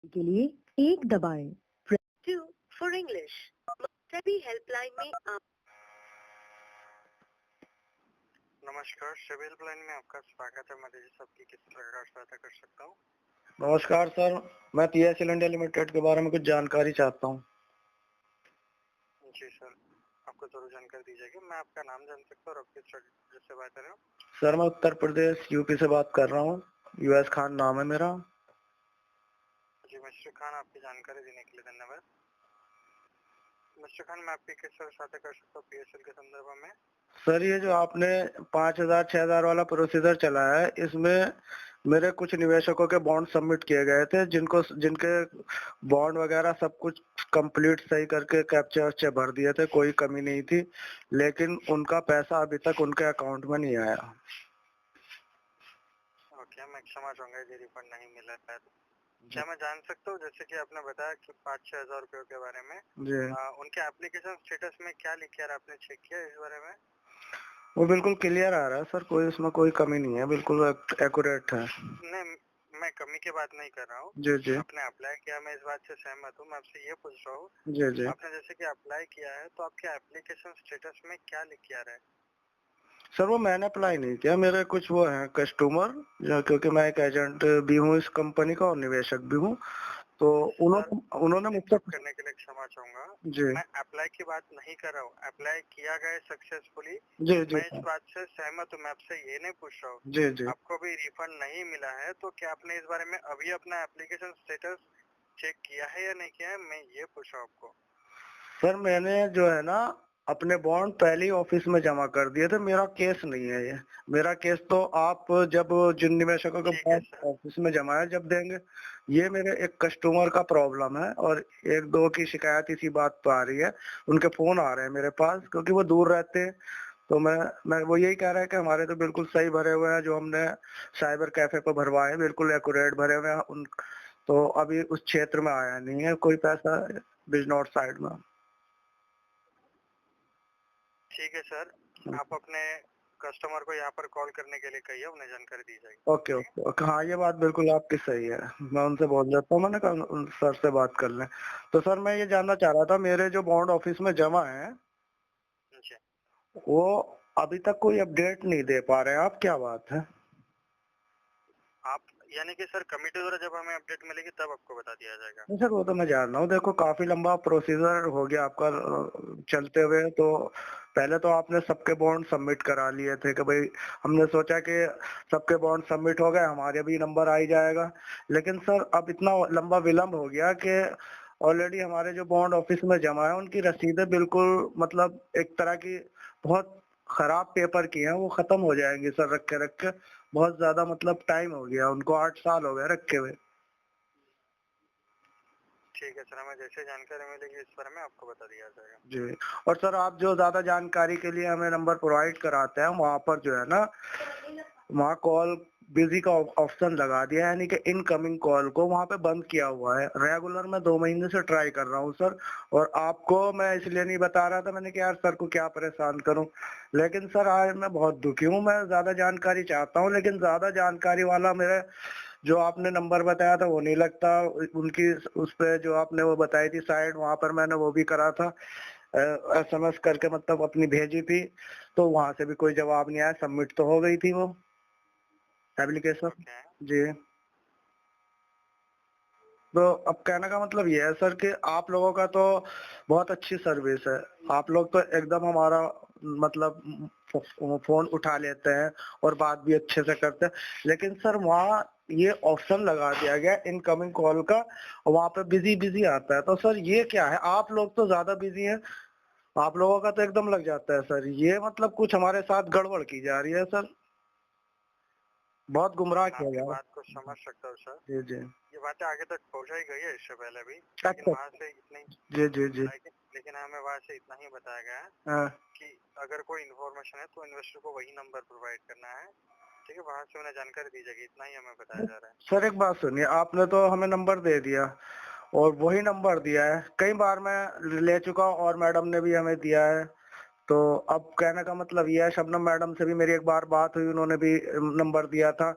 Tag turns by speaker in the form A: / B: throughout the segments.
A: के लिए एक दबाएं। Press 2 for English. सभी हेल्पलाइन में आप।
B: नमस्कार, सिविल हेल्पलाइन में आपका स्वागत है। मैं जी सबकी किस प्रकार सहायता कर सकता हूँ?
C: नमस्कार सर, मैं पीएसएल इंडिया लिमिटेड के बारे में कुछ जानकारी चाहता हूँ।
B: जी सर, आपको जरूर जानकारी दी जाएगी। मैं आपका नाम जान सकता हूँ और आप किस राज्य से बात कर रहे हो?
C: सर मैं उत्तर प्रदेश यूपी से बात कर रहा हूँ। यूएस खान नाम है मेरा।
B: जी मिस्टर खान, आपकी जानकारी देने के लिए धन्यवाद। मिस्टर खान, मैं आपकी किस तरह सहायता कर सकता हूँ पीएसएल के संदर्भ में?
C: सर ये जो आपने 5000 6000 वाला प्रोसीजर चलाया है, इसमें मेरे कुछ निवेशकों के बॉन्ड सबमिट किए गए थे, जिनके बॉन्ड वगैरह सब कुछ कंप्लीट सही करके कैप्चा वैप्चा भर दिए थे, कोई कमी नहीं थी, लेकिन उनका पैसा अभी तक उनके अकाउंट में नहीं आया।
B: ओके, मैं क्षमा चाहूंगा यदि रिफंड नहीं मिला है। क्या मैं जान सकता हूँ, जैसे कि आपने बताया कि 5-6 हजार रुपयों के बारे में,
C: जी
B: उनके एप्लीकेशन स्टेटस में क्या लिखा है, आपने चेक किया इस बारे में?
C: वो बिल्कुल क्लियर आ रहा है सर, कोई उसमें कोई कमी नहीं है, बिल्कुल एक्यूरेट है।
B: नहीं, मैं कमी की बात नहीं कर रहा हूँ।
C: जी जी
B: आपने अप्लाई किया, मैं इस बात से सहमत हूँ। मैं आपसे ये पूछ रहा हूँ,
C: जी जी
B: आपने जैसे कि अप्लाई किया है तो आपके एप्लीकेशन स्टेटस में क्या लिख के आ रहा है?
C: सर वो मैंने अप्लाई नहीं किया, मेरे कुछ वो हैं कस्टमर, क्योंकि मैं एक एजेंट भी हूँ इस कंपनी का और निवेशक भी हूँ, तो
B: सर,
C: उन्होंने मुझसे।
B: इंटरप्ट करने के लिए क्षमा चाहूंगा।
C: जी
B: मैं अप्लाई की बात नहीं कर रहा हूँ, अप्लाई किया गया सक्सेसफुली।
C: जी जी
B: मैं इस
C: सर।
B: बात से सहमत हूँ, मैं आपसे ये नहीं पूछ रहा हूँ
C: जी जी
B: आपको भी रिफंड नहीं मिला है, तो क्या आपने इस बारे में अभी अपना एप्लीकेशन स्टेटस चेक किया है या नहीं किया है, मैं ये पूछ रहा हूँ आपको।
C: सर मैंने जो है ना अपने बॉन्ड पहले ही ऑफिस में जमा कर दिए थे, मेरा केस नहीं है ये। मेरा केस तो आप जब जिन निवेशकों के
B: ठीक है
C: बॉन्ड
B: सर।
C: ऑफिस में जमा है जब देंगे। ये मेरे एक कस्टमर का प्रॉब्लम है और एक दो की शिकायत इसी बात पर आ रही है, उनके फोन आ रहे हैं मेरे पास क्योंकि वो दूर रहते हैं। तो मैं वो यही कह रहा है कि हमारे तो बिल्कुल सही भरे हुए हैं, जो हमने साइबर कैफे पर भरवाए बिल्कुल एक्यूरेट भरे हुए हैं उन। तो अभी उस क्षेत्र में आया नहीं है कोई पैसा बिजनौर साइड में।
B: ठीक है सर, आप अपने कस्टमर को यहाँ पर कॉल करने के लिए कहिए, उन्हें जानकारी दी जाएगी।
C: ओके ओके ओके, हाँ ये बात बिल्कुल आपकी सही है, मैं उनसे बोल देता हूँ, मैंने कहा उन सर से बात कर लें। तो सर मैं ये जानना चाह रहा था, मेरे जो बॉन्ड ऑफिस में जमा है
B: जी,
C: वो अभी तक कोई अपडेट नहीं दे पा रहे हैं, आप क्या बात है?
B: आप यानी कि सर कमेटी द्वारा जब हमें अपडेट मिलेगी तब आपको बता दिया जाएगा।
C: नहीं सर वो तो मैं जान रहा हूँ, देखो काफी लंबा प्रोसीजर हो गया आपका चलते हुए। तो पहले तो आपने सबके बॉन्ड सबमिट करा लिए थे कि भाई हमने सोचा कि सबके बॉन्ड सबमिट हो गए, हमारे भी नंबर आ ही जाएगा। लेकिन सर अब इतना लंबा विलंब हो गया कि ऑलरेडी हमारे जो बॉन्ड ऑफिस में जमा है उनकी रसीदें बिल्कुल मतलब एक तरह की बहुत खराब पेपर की हैं, वो खत्म हो जाएंगी सर रख के। बहुत ज्यादा मतलब टाइम हो गया उनको, 8 साल हो गए रखे हुए।
B: ठीक है सर, हमें जैसे जानकारी मिलेगी इस बारे में आपको बता दिया जाएगा।
C: जी, और सर आप जो ज्यादा जानकारी के लिए हमें नंबर प्रोवाइड कराते हैं, वहाँ पर जो है ना वहाँ कॉल बिजी का ऑप्शन लगा दिया है, यानी कि इनकमिंग कॉल को वहाँ पे बंद किया हुआ है। रेगुलर मैं 2 महीने से ट्राई कर रहा हूँ सर, और आपको मैं इसलिए नहीं बता रहा था, मैंने कि यार सर को क्या परेशान करूँ। लेकिन सर आज मैं बहुत दुखी हूँ, मैं ज्यादा जानकारी चाहता हूँ, लेकिन ज्यादा जानकारी वाला मेरे जो आपने नंबर बताया था वो नहीं लगता। उनकी उस पे जो आपने वो बताई थी साइड, वहाँ पर मैंने वो भी करा था, SMS करके मतलब अपनी भेजी थी, तो वहां से भी कोई जवाब नहीं आया, सबमिट तो हो गई थी वो एप्लीकेशन।
B: ओके,
C: जी, तो अब कहने का मतलब ये है सर कि आप लोगों का तो बहुत अच्छी सर्विस है, आप लोग तो एकदम हमारा मतलब फोन उठा लेते हैं और बात भी अच्छे से करते हैं। लेकिन सर वहाँ ये ऑप्शन लगा दिया गया इनकमिंग कॉल का, वहाँ पे बिजी बिजी आता है, तो सर ये क्या है? आप लोग तो ज्यादा बिजी हैं, आप लोगों का तो एकदम लग जाता है सर, ये मतलब कुछ हमारे साथ गड़बड़ की जा रही है सर, बहुत गुमराह
B: मैं
C: किया
B: आपकी
C: जा रहा
B: बात को समझ सकता हूँ सर।
C: है। जी जी।
B: ये बातें आगे तक पहुँचाई गई है इससे पहले भी, लेकिन
C: अच्छा।
B: वहाँ से इतनी
C: जी जी जी।
B: लेकिन हमें वहाँ से इतना ही बताया गया है
C: हाँ
B: कि अगर कोई इन्फॉर्मेशन है तो इन्वेस्टर को वही नंबर प्रोवाइड करना है। ठीक है, वहाँ से उन्हें जानकारी दी जाएगी, इतना ही हमें बताया जा रहा है।
C: सर एक बात सुनिए, आपने तो हमें नंबर दे दिया और वही नंबर दिया है, कई बार मैं ले चुका हूँ और मैडम ने भी हमें दिया है। तो अब कहने का मतलब ये है, शबनम मैडम से भी मेरी एक बार बात हुई, उन्होंने भी नंबर दिया था।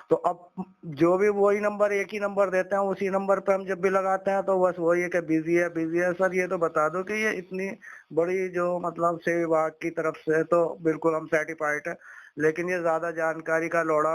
C: तो अब जो भी वही नंबर, एक ही नंबर देते हैं, उसी नंबर पे हम जब भी लगाते हैं तो बस वही है कि बिजी है सर। ये तो बता दो कि ये इतनी बड़ी जो मतलब से विभाग की तरफ से तो बिल्कुल हम सेटिस्फाइड है, लेकिन ये ज्यादा जानकारी का लौड़ा